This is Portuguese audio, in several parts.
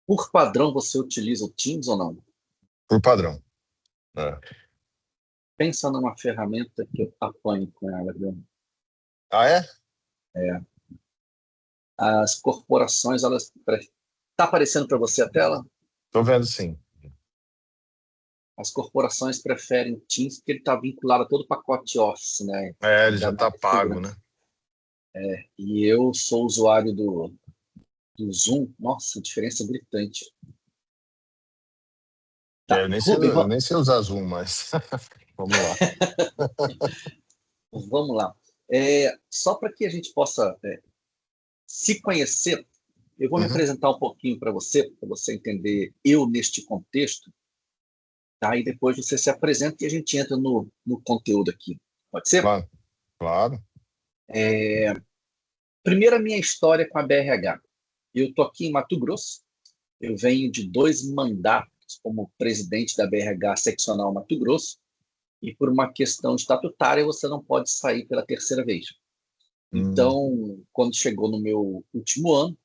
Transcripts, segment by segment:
Por padrão, você utiliza o Teams ou não? Por padrão. É. Pensa numa ferramenta que eu apanho com ela, viu? Ah, é? É, as corporações, elas... Tá aparecendo para você a tela? Tô vendo sim. As corporações preferem Teams porque ele está vinculado a todo o pacote Office, né? É, ele Ele dá já tá mais pago, né? segurança. E eu sou usuário do Zoom. Nossa, diferença gritante. É, Tá, Rubem, eu nem sei usar Zoom, mas vamos lá. vamos lá. Só para que a gente possa se conhecer, eu vou me Uhum. apresentar um pouquinho para você entender eu neste contexto, tá? E depois você se apresenta e a gente entra no conteúdo aqui. Pode ser? Claro, claro. Primeiro, a minha história com a BRH. Eu estou aqui em Mato Grosso, eu venho de 2 mandatos como presidente da BRH Seccional Mato Grosso, e por uma questão estatutária você não pode sair pela terceira vez. Hum, Então, quando chegou no meu último ano,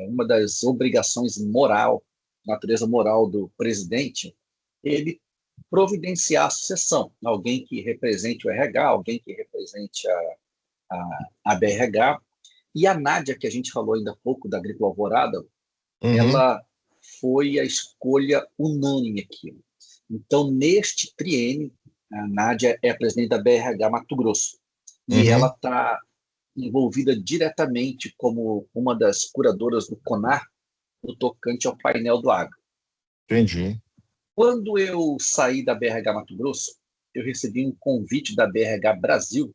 uma das obrigações moral, natureza moral do presidente, ele providenciar a sucessão, alguém que represente o RH, alguém que represente a BRH. E a Nádia, que a gente falou ainda há pouco, da Agrícola Alvorada, uhum, ela foi a escolha unânime aqui. Então, neste triênio, a Nádia é a presidente da BRH Mato Grosso. E ela uhum. está envolvida diretamente como uma das curadoras do CONAR, no tocante ao painel do agro. Entendi. Quando eu saí da BRH Mato Grosso, eu recebi um convite da BRH Brasil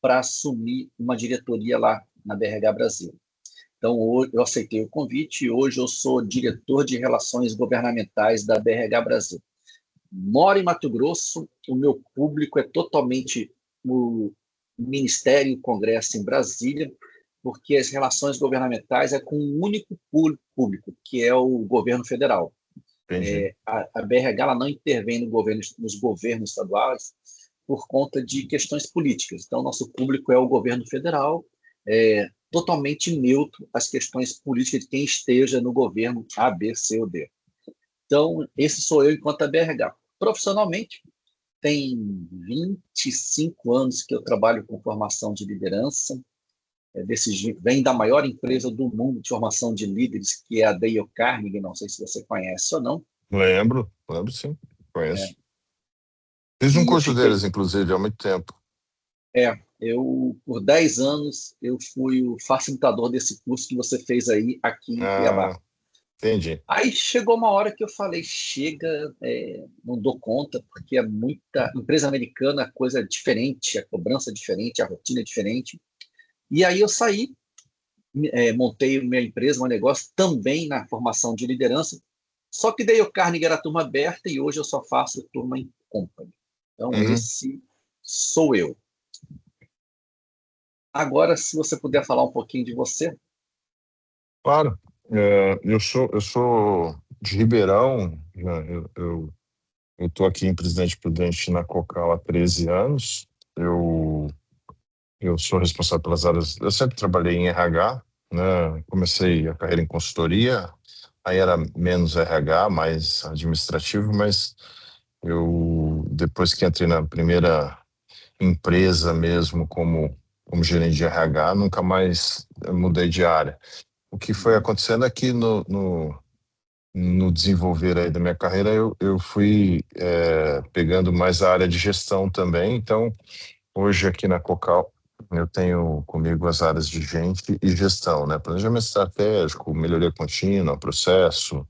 para assumir uma diretoria lá na BRH Brasil. Então, hoje, eu aceitei o convite e hoje eu sou diretor de Relações Governamentais da BRH Brasil. Moro em Mato Grosso, o meu público é totalmente o Ministério e o Congresso em Brasília, porque as relações governamentais é com um único público, que é o governo federal. Entendi. A BRH ela não intervém nos governos estaduais por conta de questões políticas. Então, nosso público é o governo federal, totalmente neutro às questões políticas de quem esteja no governo A, B, C ou D. Então, esse sou eu enquanto a BRH. Profissionalmente, tem 25 anos que eu trabalho com formação de liderança. Vem da maior empresa do mundo de formação de líderes, que é a Dale Carnegie, não sei se você conhece ou não. Lembro, lembro sim. Conheço. É, Fiz um e eu curso fiquei. deles, inclusive, há muito tempo. Por 10 anos, eu fui o facilitador desse curso que você fez aí aqui em Cuiabá. Ah, entendi. Aí chegou uma hora que eu falei, chega, não dou conta, porque é muita empresa americana, a coisa é diferente, a cobrança é diferente, a rotina é diferente. E aí eu saí, montei minha empresa, meu negócio, também na formação de liderança, só que daí o Carnegie era turma aberta e hoje eu só faço turma em company. Então Uhum. esse sou eu. Agora, se você puder falar um pouquinho de você. Claro. Eu sou de Ribeirão, né? Eu estou aqui em Presidente Prudente na Cocal há 13 anos. Eu, eu sou responsável pelas áreas. Eu sempre trabalhei em RH, né? Comecei a carreira em consultoria, aí era menos RH, mais administrativo, mas depois que entrei na primeira empresa mesmo como gerente de RH, nunca mais mudei de área. O que foi Uhum. acontecendo aqui no desenvolver aí da minha carreira, eu fui pegando mais a área de gestão também. Então, hoje aqui na Cocal, eu tenho comigo as áreas de gente e gestão, né? Planejamento estratégico, melhoria contínua, processo,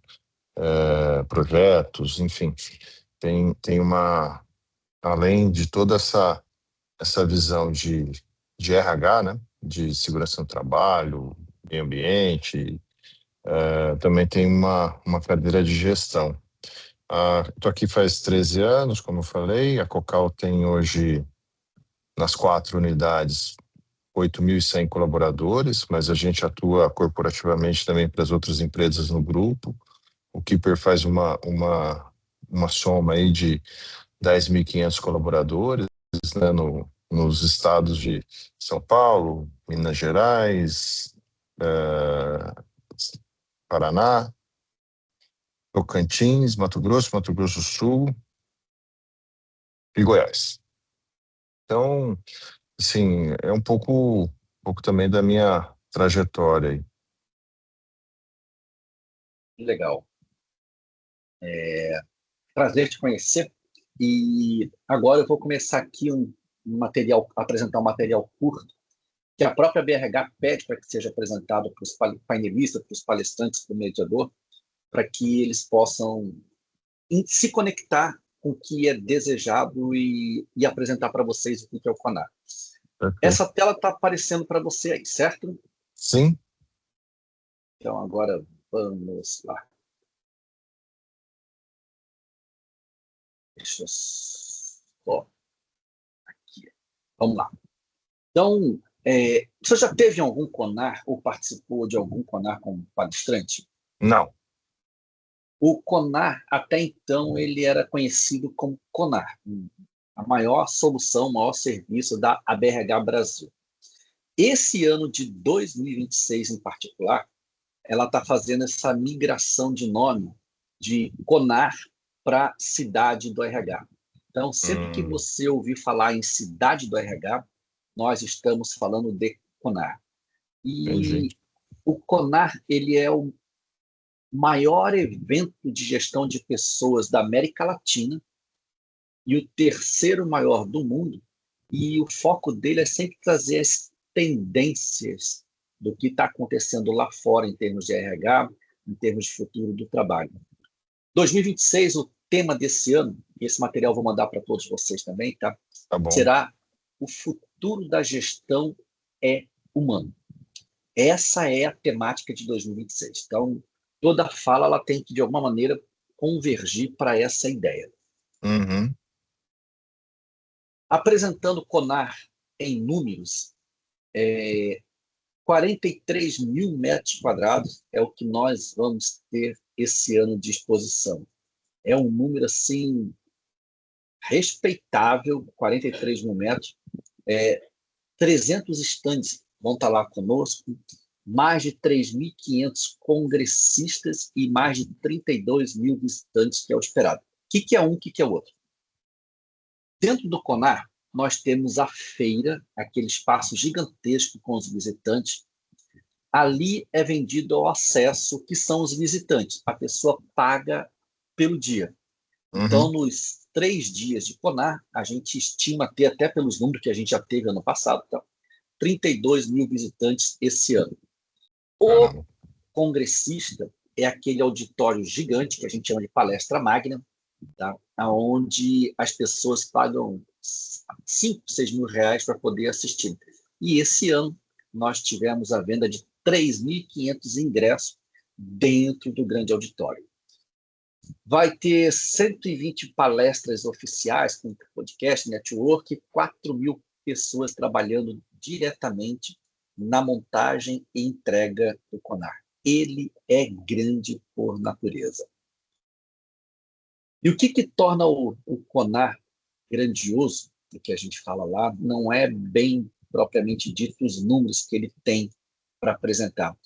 projetos, enfim. Tem além de toda essa visão de RH, né? De segurança no trabalho, meio ambiente, também tem uma cadeira de gestão. Estou aqui faz 13 anos, como eu falei. A Cocal tem hoje, nas 4 unidades, 8.100 colaboradores, mas a gente atua corporativamente também para as outras empresas no grupo. O Keeper faz uma soma aí de 10.500 colaboradores, né, nos estados de São Paulo, Minas Gerais, Paraná, Tocantins, Mato Grosso do Sul e Goiás. Então, assim, é um pouco também da minha trajetória aí. Legal. Prazer te conhecer. E agora eu vou começar aqui apresentar um material curto que a própria BRH pede para que seja apresentado para os painelistas, para os palestrantes, para o mediador, para que eles possam se conectar com o que é desejado e apresentar para vocês o que é o CONAR. Perfeito. Essa tela está aparecendo para você aí, certo? Sim. Então, agora vamos lá. Deixa eu só aqui. Vamos lá. Então, você já teve algum CONAR ou participou de algum CONAR como palestrante? Não. O CONAR, até então, ele era conhecido como CONAR, a maior solução, o maior serviço da ABRH Brasil. Esse ano de 2026, em particular, ela está fazendo essa migração de nome de CONAR para Cidade do RH. Então, sempre que você ouvir falar em Cidade do RH, nós estamos falando de CONAR. Entendi. E o CONAR ele é o maior evento de gestão de pessoas da América Latina e o terceiro maior do mundo, e o foco dele é sempre trazer as tendências do que está acontecendo lá fora em termos de RH, em termos de futuro do trabalho. 2026, o tema desse ano, e esse material eu vou mandar para todos vocês também, tá? Tá bom. Será o futuro da gestão é humano. Essa é a temática de 2026. Então, toda fala ela tem que, de alguma maneira, convergir para essa ideia. Uhum. Apresentando o CONAR em números, 43 mil metros quadrados é o que nós vamos ter esse ano de exposição. É um número, assim, respeitável, 43 mil metros. 300 estandes vão estar lá conosco, mais de 3.500 congressistas e mais de 32 mil visitantes, que é o esperado. O que é um, o que é o outro? Dentro do CONAR, nós temos a feira, aquele espaço gigantesco com os visitantes. Ali é vendido ao acesso, que são os visitantes. A pessoa paga pelo dia. Então, Uhum. nos 3 dias de CONAR, a gente estima ter, até pelos números que a gente já teve ano passado, então, 32 mil visitantes esse ano. O Caramba. congressista é aquele auditório gigante, que a gente chama de palestra magna, tá? Onde as pessoas pagam 5, 6 mil reais para poder assistir. E esse ano nós tivemos a venda de 3.500 ingressos dentro do grande auditório. Vai ter 120 palestras oficiais, com podcast, network, 4 mil pessoas trabalhando diretamente na montagem e entrega do CONAR. Ele é grande por natureza. E o que torna o CONAR grandioso, o que a gente fala lá, não é bem propriamente dito os números que ele tem para apresentar,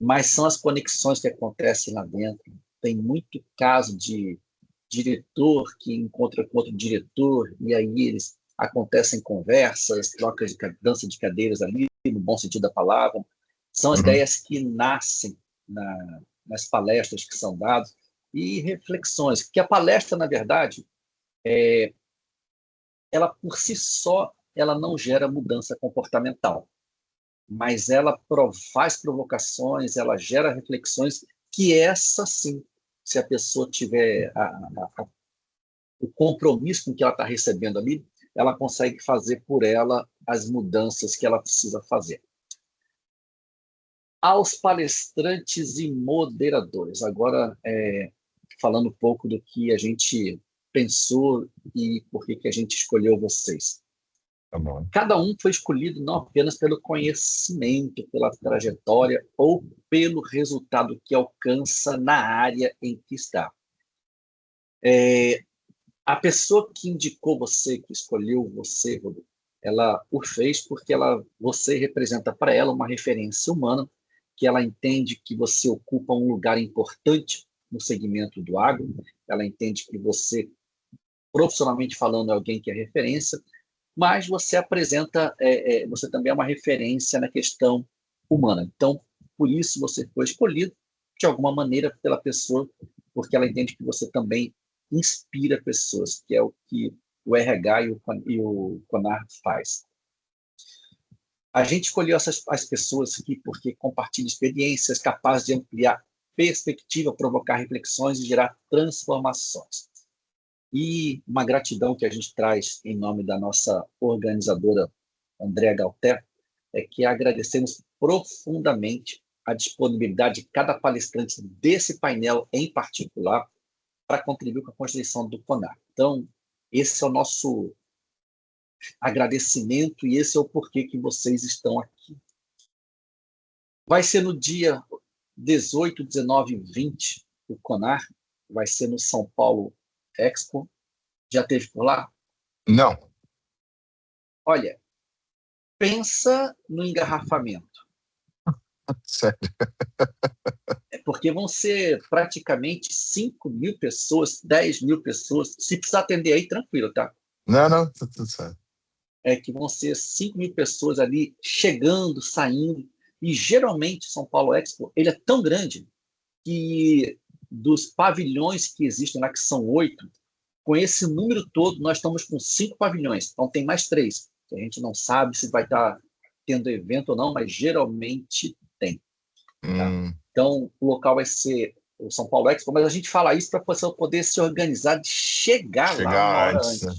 mas são as conexões que acontecem lá dentro. Tem muito caso de diretor que encontra com outro diretor, e aí eles acontecem conversas, trocas de dança de cadeiras ali, no bom sentido da palavra. São as Uhum. ideias que nascem nas palestras que são dadas, e reflexões, porque a palestra, na verdade, ela por si só, ela não gera mudança comportamental, mas ela faz provocações, ela gera reflexões que essa sim, se a pessoa tiver o compromisso com que ela está recebendo ali, ela consegue fazer por ela as mudanças que ela precisa fazer. Aos palestrantes e moderadores, agora falando um pouco do que a gente pensou e por que a gente escolheu vocês. Tá bom. Cada um foi escolhido não apenas pelo conhecimento, pela trajetória ou pelo resultado que alcança na área em que está. A pessoa que indicou você, que escolheu você, ela o fez porque você representa para ela uma referência humana que ela entende que você ocupa um lugar importante no segmento do agro, ela entende que você, profissionalmente falando, é alguém que é referência, mas você apresenta, você também é uma referência na questão humana. Então, por isso você foi escolhido, de alguma maneira, pela pessoa, porque ela entende que você também inspira pessoas, que é o que o RH e o CONAR faz. A gente escolheu as pessoas aqui porque compartilham experiências capazes de ampliar perspectiva, provocar reflexões e gerar transformações. E uma gratidão que a gente traz em nome da nossa organizadora, Andréa Galter, é que agradecemos profundamente a disponibilidade de cada palestrante desse painel em particular para contribuir com a constituição do CONAR. Então, esse é o nosso agradecimento e esse é o porquê que vocês estão aqui. Vai ser no dia 18, 19 e 20, o CONAR, vai ser no São Paulo Expo. Já teve por lá? Não. Olha, pensa no engarrafamento. Sério. É porque vão ser praticamente 5.000 pessoas, 10.000 pessoas. Se precisar atender aí, tranquilo, tá? Não, tá tudo certo. É que vão ser 5.000 pessoas ali chegando, saindo. E geralmente São Paulo Expo ele é tão grande que dos pavilhões que existem lá, que são 8, com esse número todo, nós estamos com 5 pavilhões. Então tem mais 3, que a gente não sabe se vai estar tendo evento ou não, mas geralmente tem. Tá? Então, o local vai ser o São Paulo Expo, mas a gente fala isso para a pessoa poder se organizar de chegar lá uma Chegar hora antes, né?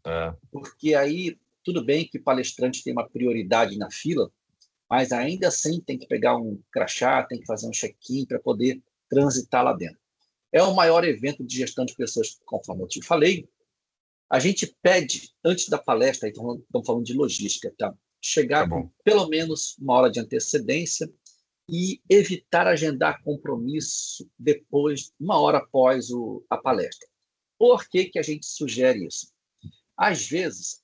antes. Porque aí, tudo bem que palestrante tem uma prioridade na fila, mas ainda assim tem que pegar um crachá, tem que fazer um check-in para poder transitar lá dentro. É o maior evento de gestão de pessoas, conforme eu te falei. A gente pede, antes da palestra, então estamos falando de logística, tá? Tá Chegar com bom. pelo menos uma hora de antecedência e evitar agendar compromisso depois, uma hora após a palestra. Por que, que a gente sugere isso? Às vezes,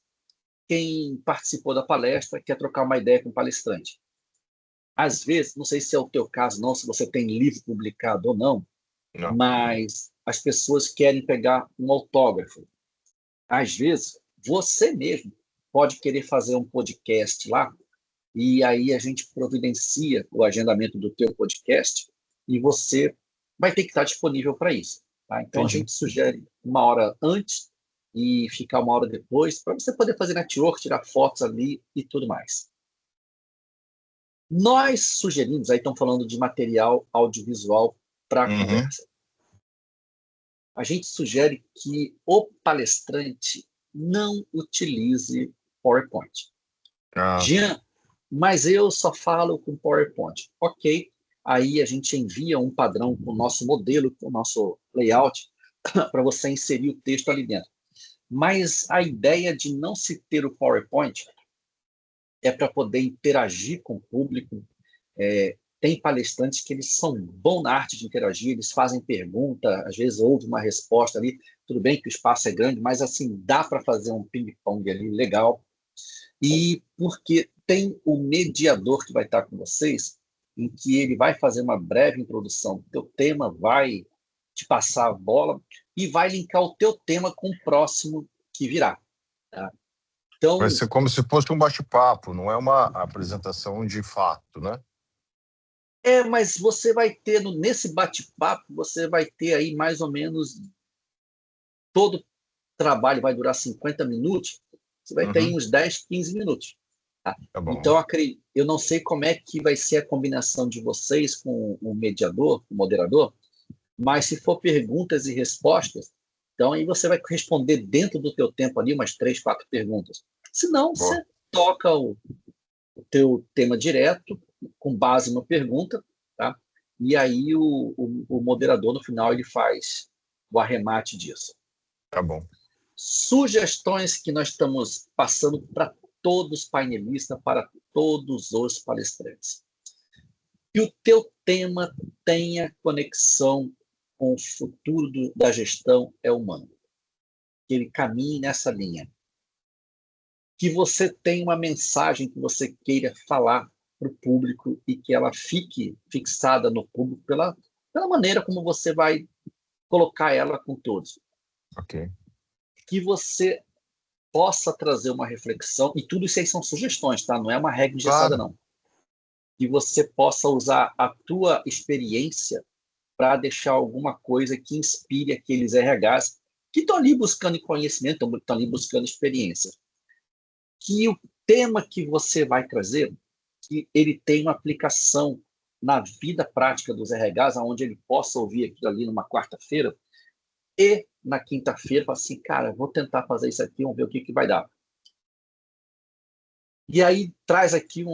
quem participou da palestra quer trocar uma ideia com o palestrante. Às vezes, não sei se é o teu caso, não, se você tem livro publicado ou não, Não. mas as pessoas querem pegar um autógrafo. Às vezes, você mesmo pode querer fazer um podcast lá, e aí a gente providencia o agendamento do teu podcast, e você vai ter que estar disponível para isso. Tá? Então, a Entendi. gente sugere uma hora antes e ficar uma hora depois, para você poder fazer network, tirar fotos ali e tudo mais. Nós sugerimos, aí estão falando de material audiovisual para a conversa. A gente sugere que o palestrante não utilize PowerPoint. Jean, mas eu só falo com PowerPoint. Ok, aí a gente envia um padrão com o nosso modelo, com o nosso layout, para você inserir o texto ali dentro. Mas a ideia de não se ter o PowerPoint é para poder interagir com o público. Tem palestrantes que eles são bons na arte de interagir, eles fazem pergunta, às vezes houve uma resposta ali, tudo bem que o espaço é grande, mas assim, dá para fazer um ping-pong ali legal. E porque tem o mediador que vai estar com vocês, em que ele vai fazer uma breve introdução do teu tema, vai te passar a bola e vai linkar o teu tema com o próximo que virá. Tá? Então, Vai ser como se fosse um bate-papo, não é uma apresentação de fato, né? mas você vai ter, nesse bate-papo, você vai ter aí mais ou menos, todo trabalho vai durar 50 minutos, você vai ter aí uns 10, 15 minutos. Tá? Tá bom. Então, eu não sei como é que vai ser a combinação de vocês com o mediador, o moderador, mas se for perguntas e respostas, então aí você vai responder dentro do teu tempo ali umas 3, 4 perguntas. Se não, Boa. você toca o teu tema direto, com base na pergunta, tá? E aí o moderador, no final, ele faz o arremate disso. Tá bom. Sugestões que nós estamos passando para todos os painelistas, para todos os palestrantes. Que o teu tema tenha conexão com o futuro da gestão humana. Que ele caminhe nessa linha. Que você tenha uma mensagem que você queira falar para o público e que ela fique fixada no público pela maneira como você vai colocar ela com todos. Ok. Que você possa trazer uma reflexão, e tudo isso aí são sugestões, tá? Não é uma regra engessada, Claro. não. Que você possa usar a tua experiência para deixar alguma coisa que inspire aqueles RHs que estão ali buscando conhecimento, estão ali buscando experiência. Que o tema que você vai trazer, que ele tenha uma aplicação na vida prática dos RHs, onde ele possa ouvir aquilo ali numa quarta-feira, e na quinta-feira, fala assim, cara, vou tentar fazer isso aqui, vamos ver o que vai dar. E aí traz aqui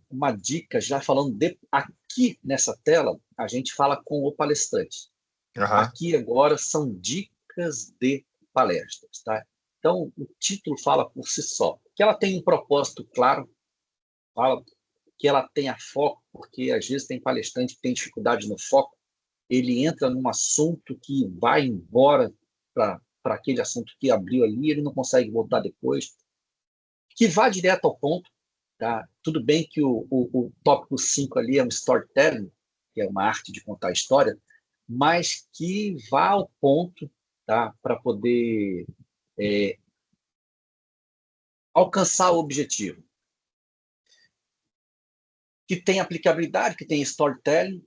uma dica, já falando aqui nessa tela, a gente fala com o palestrante. Aham. Aqui agora são dicas de palestras, tá? Então, o título fala por si só. Que ela tem um propósito claro, fala que ela tenha foco, porque às vezes tem palestrante que tem dificuldade no foco, ele entra num assunto que vai embora para aquele assunto que abriu ali, ele não consegue voltar depois, que vá direto ao ponto, tá? Tudo bem que o tópico 5 ali é um storytelling, que é uma arte de contar história, mas que vá ao ponto, tá? Para poder alcançar o objetivo. Que tenha aplicabilidade, que tenha storytelling,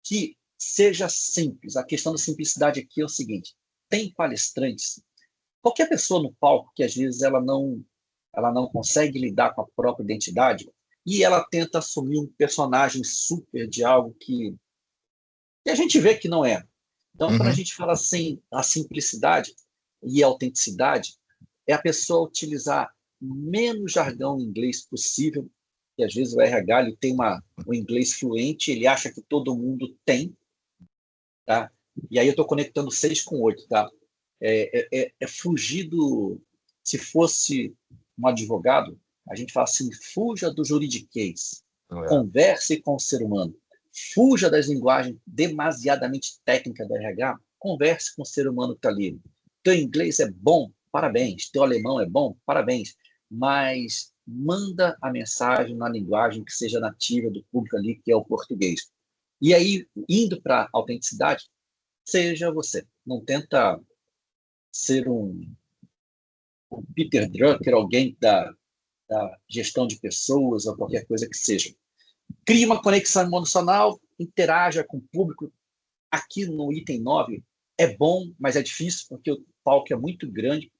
que seja simples. A questão da simplicidade aqui é o seguinte, tem palestrantes, qualquer pessoa no palco que às vezes ela não consegue lidar com a própria identidade e ela tenta assumir um personagem super de algo que a gente vê que não é. Então, quando a Uhum. gente fala assim, a simplicidade e a autenticidade, é a pessoa utilizar menos jargão em inglês possível, que às vezes o RH ele tem um inglês fluente, ele acha que todo mundo tem, tá? E aí eu estou conectando 6 com 8, tá? É fugir do... Se fosse um advogado, a gente fala assim, fuja do juridiquês, É. converse com o ser humano, fuja das linguagens demasiadamente técnicas do RH, converse com o ser humano que está ali. Teu inglês é bom, parabéns. Teu alemão é bom, parabéns. Mas manda a mensagem na linguagem que seja nativa do público ali, que é o português. E aí, indo para a autenticidade, seja você. Não tenta ser um Peter Drucker, alguém da gestão de pessoas ou qualquer coisa que seja. Crie uma conexão emocional, interaja com o público. Aqui no item 9 é bom, mas é difícil, porque o palco é muito grande.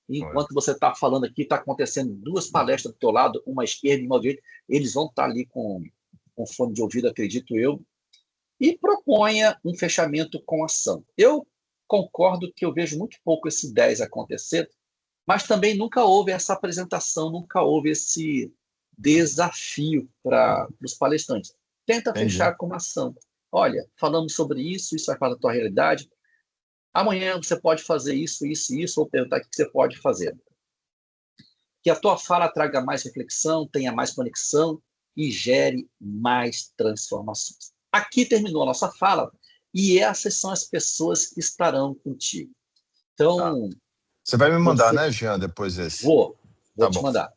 E enquanto você está falando aqui, está acontecendo 2 palestras do teu lado, uma à esquerda e uma à direita, eles vão estar ali com fone de ouvido, acredito eu, e proponha um fechamento com ação. Eu concordo que eu vejo muito pouco esse 10 acontecer, mas também nunca houve essa apresentação, nunca houve esse desafio para os palestrantes. Tenta Entendi. fechar com uma ação. Olha, falamos sobre isso, isso vai para a tua realidade. Amanhã você pode fazer isso, isso e isso, ou perguntar o que você pode fazer. Que a tua fala traga mais reflexão, tenha mais conexão e gere mais transformações. Aqui terminou a nossa fala e essas são as pessoas que estarão contigo. Tá. Então, Você vai me mandar, você... né, Jean, depois esse? Vou Tá te bom. mandar.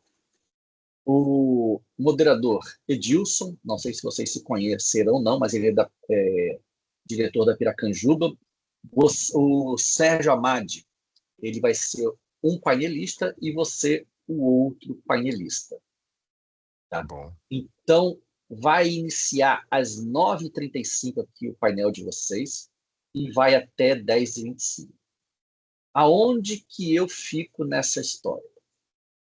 O moderador Edilson, não sei se vocês se conhecerão ou não, mas ele é diretor da Piracanjuba. O Sérgio Amadi, ele vai ser um painelista e você o outro painelista. Tá Tá? bom. Então, vai iniciar às 9h35 aqui o painel de vocês e vai até 10h25. Aonde que eu fico nessa história?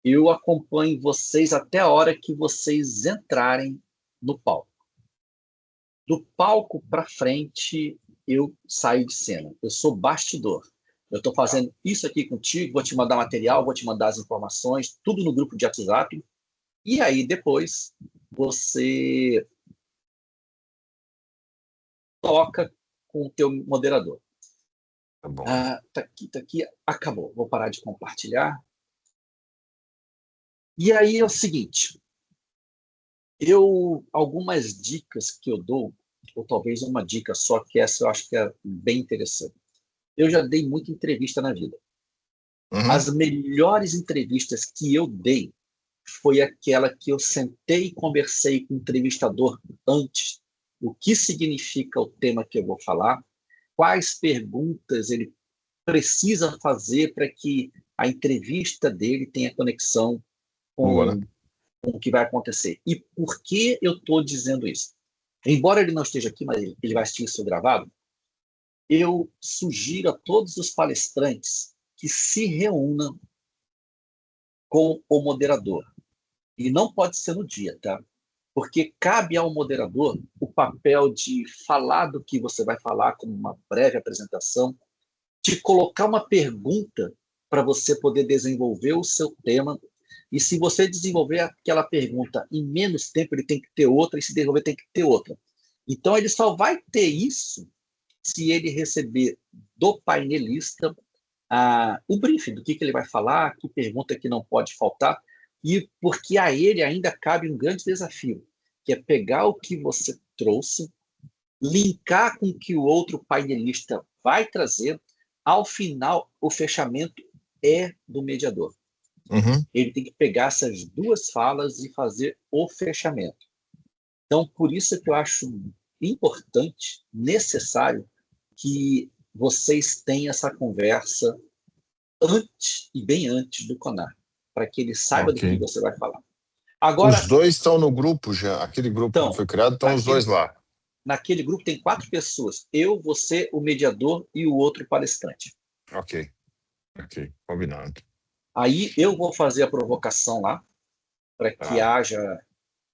Eu acompanho vocês até a hora que vocês entrarem no palco. Do palco para frente, eu saio de cena. Eu sou bastidor. Eu estou Tá. fazendo isso aqui contigo, vou te mandar material, vou te mandar as informações, tudo no grupo de WhatsApp. E aí, depois, você toca com o teu moderador. Tá bom. Tá aqui, acabou. Vou parar de compartilhar. E aí é o seguinte, algumas dicas que eu dou, ou talvez uma dica só, que essa eu acho que é bem interessante. Eu já dei muita entrevista na vida. Uhum. As melhores entrevistas que eu dei foi aquela que eu sentei e conversei com o entrevistador antes, o que significa o tema que eu vou falar, quais perguntas ele precisa fazer para que a entrevista dele tenha conexão Boa, né? com o que vai acontecer. E por que eu estou dizendo isso? Embora ele não esteja aqui, mas ele vai assistir isso gravado, eu sugiro a todos os palestrantes que se reúnam com o moderador. E não pode ser no dia, tá? Porque cabe ao moderador o papel de falar do que você vai falar, como uma breve apresentação, de colocar uma pergunta para você poder desenvolver o seu tema. E se você desenvolver aquela pergunta em menos tempo, ele tem que ter outra, e se desenvolver, tem que ter outra. Então, ele só vai ter isso se ele receber do painelista o briefing do que ele vai falar, que pergunta que não pode faltar, e porque a ele ainda cabe um grande desafio, que é pegar o que você trouxe, linkar com o que o outro painelista vai trazer, ao final, o fechamento é do mediador. Uhum. Ele tem que pegar essas duas falas e fazer o fechamento. Então, por isso que eu acho importante, necessário, que vocês tenham essa conversa antes e bem antes do CONAR, para que ele saiba do que Ok. você vai falar. Agora, Os dois estão no grupo já, aquele grupo que então, foi criado, estão os naquele, dois lá. naquele grupo tem 4 pessoas, eu, você, o mediador e o outro palestrante. Ok, combinado. Aí eu vou fazer a provocação lá, para que Tá. haja,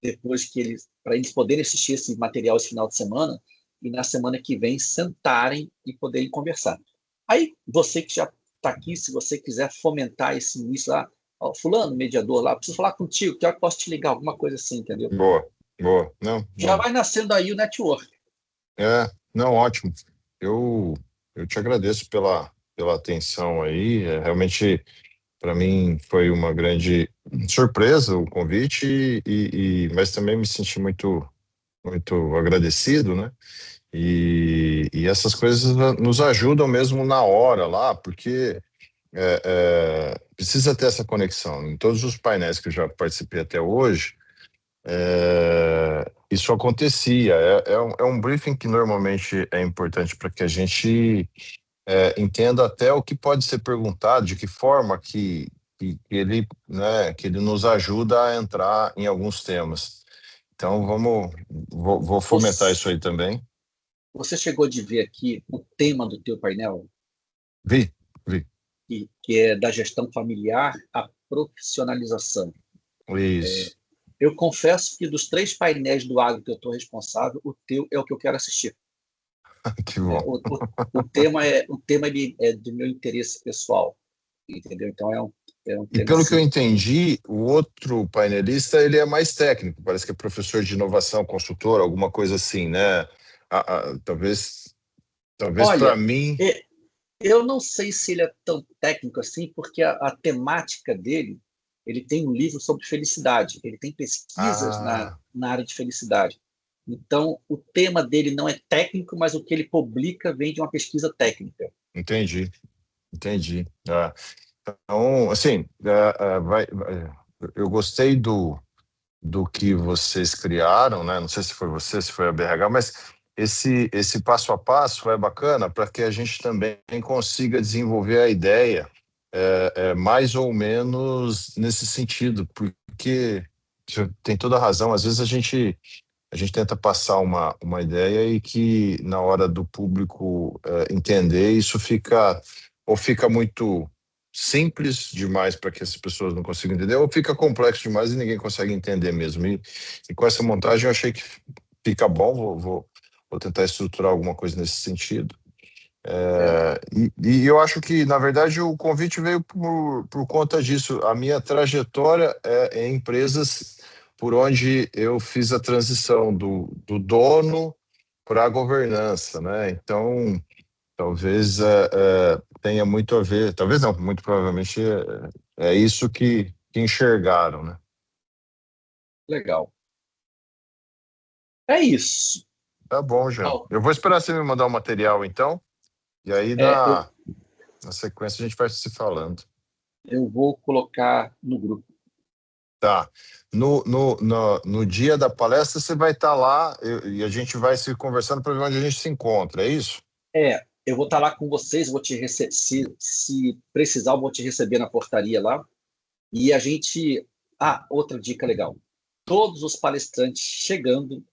depois que para eles poderem assistir esse material esse final de semana, e na semana que vem sentarem e poderem conversar. Aí, você que já está aqui, se você quiser fomentar esse início lá, ó, fulano, mediador lá, preciso falar contigo, que hora que posso te ligar, alguma coisa assim, entendeu? Boa, boa. Não, Já não. vai nascendo aí o network. Não, ótimo. Eu, eu te agradeço pela atenção aí. Realmente, para mim, foi uma grande surpresa o convite, mas também me senti muito, muito agradecido, né? E essas coisas nos ajudam mesmo na hora lá, porque precisa ter essa conexão. Em todos os painéis que eu já participei até hoje, isso acontecia. É um briefing que normalmente é importante para que a gente entenda até o que pode ser perguntado, de que forma que ele, né, que ele nos ajuda a entrar em alguns temas. Então, vou fomentar Você, isso aí também. você chegou de ver aqui o tema do teu painel, Vi, vi. que é da gestão familiar à profissionalização. Isso. Eu confesso que dos 3 painéis do agro que eu estou responsável, o teu é o que eu quero assistir. Que Né? bom. O tema ele é do meu interesse pessoal, entendeu? Então é um E tema pelo que eu assim. entendi, o outro painelista, ele é mais técnico, parece que é professor de inovação, consultor, alguma coisa assim, né? Talvez para Olha, mim. eu não sei se ele é tão técnico assim, porque a temática dele, ele tem um livro sobre felicidade, ele tem pesquisas na, Ah, na área de felicidade. Então, o tema dele não é técnico, mas o que ele publica vem de uma pesquisa técnica. entendi, entendi. Então, assim, eu gostei do que vocês criaram, né? Não sei se foi você, se foi a BRH, mas esse passo a passo é bacana para que a gente também consiga desenvolver a ideia mais ou menos nesse sentido, porque você tem toda a razão. Às vezes a gente tenta passar uma ideia e que na hora do público entender, isso fica muito simples demais para que as pessoas não consigam entender, ou fica complexo demais e ninguém consegue entender mesmo. E com essa montagem eu achei que fica bom, vou tentar estruturar alguma coisa nesse sentido. É, E eu acho que, na verdade, o convite veio por conta disso. A minha trajetória é em empresas por onde eu fiz a transição do dono para a governança, né? Então, talvez tenha muito a ver, talvez não, muito provavelmente é isso que enxergaram, né? legal. É isso. Tá bom, Jean. Ó, Eu vou esperar você me mandar o material, então, e aí eu, na sequência a gente vai se falando. eu vou colocar no grupo. Tá. No dia da palestra você vai estar lá e a gente vai se conversando para ver onde a gente se encontra, é isso? Eu vou estar lá com vocês, vou te se precisar, eu vou te receber na portaria lá. E a gente. Ah, outra dica legal. Todos os palestrantes chegando,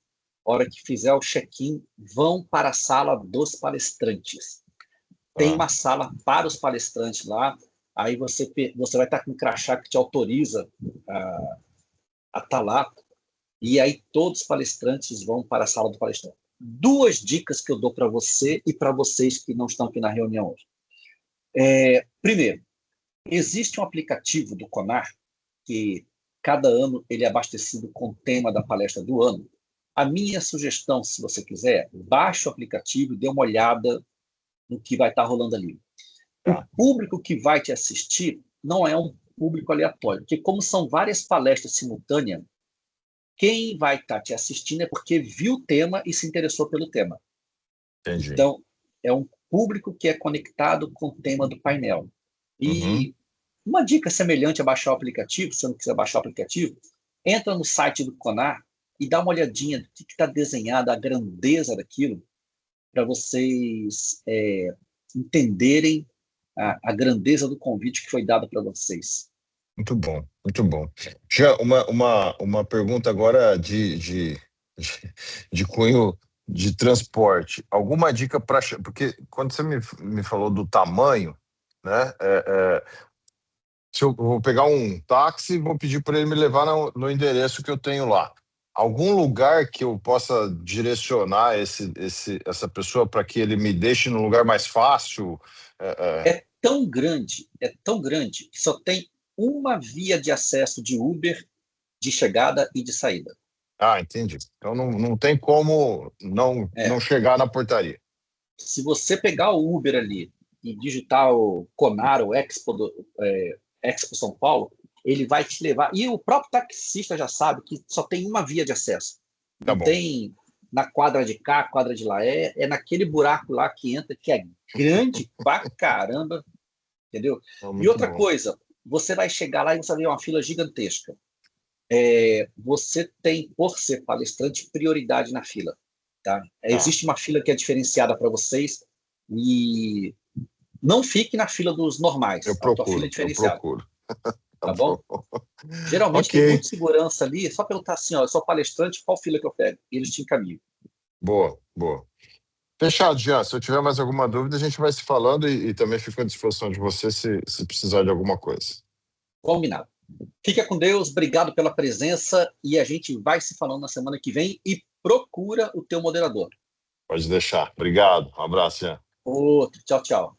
hora que fizer o check-in, vão para a sala dos palestrantes. Tem Tá. uma sala para os palestrantes lá, aí você vai estar com um crachá que te autoriza a estar lá, e aí todos os palestrantes vão para a sala do palestrante. Duas dicas que eu dou para você e para vocês que não estão aqui na reunião hoje. Primeiro, existe um aplicativo do CONAR que cada ano ele é abastecido com o tema da palestra do ano. A minha sugestão, se você quiser, baixe o aplicativo e dê uma olhada no que vai estar rolando ali. O público que vai te assistir não é um público aleatório, porque como são várias palestras simultâneas, quem vai estar te assistindo é porque viu o tema e se interessou pelo tema. Entendi. Então, é um público que é conectado com o tema do painel. Uhum. E uma dica semelhante a baixar o aplicativo, se você não quiser baixar o aplicativo, entra no site do CONAR e dá uma olhadinha do que está desenhado, a grandeza daquilo, para vocês entenderem a grandeza do convite que foi dado para vocês. Muito bom, muito bom. Já uma pergunta agora de cunho de transporte. Alguma dica para... Porque quando você me falou do tamanho, né? Se eu vou pegar um táxi, vou pedir para ele me levar no endereço que eu tenho lá. Algum lugar que eu possa direcionar essa pessoa para que ele me deixe no lugar mais fácil? É tão grande, que só tem uma via de acesso de Uber de chegada e de saída. Ah, entendi. Então não tem como não É, chegar na portaria. se você pegar o Uber ali e digitar o Conar, o Expo São Paulo, ele vai te levar. E o próprio taxista já sabe que só tem uma via de acesso. Tá Não bom. tem na quadra de cá, quadra de lá. É naquele buraco lá que entra, que é grande pra caramba, entendeu? E Muito outra bom. coisa, você vai chegar lá e você vai ver uma fila gigantesca. Você tem, por ser palestrante, prioridade na fila. Tá? Tá. Existe uma fila que é diferenciada para vocês e não fique na fila dos normais. A tua fila é Eu diferenciada, procuro. Tá tá bom? bom. Geralmente tem Ok. muito segurança ali, só perguntar assim, ó, eu sou palestrante, qual fila que eu pego? E eles te encaminham. Boa, boa. Fechado, Jean. Se eu tiver mais alguma dúvida, a gente vai se falando e também fico à disposição de você se precisar de alguma coisa. Combinado. Fica com Deus, obrigado pela presença e a gente vai se falando na semana que vem e procura o teu moderador. Pode deixar. Obrigado. Um abraço, Jean. Outro, tchau, tchau.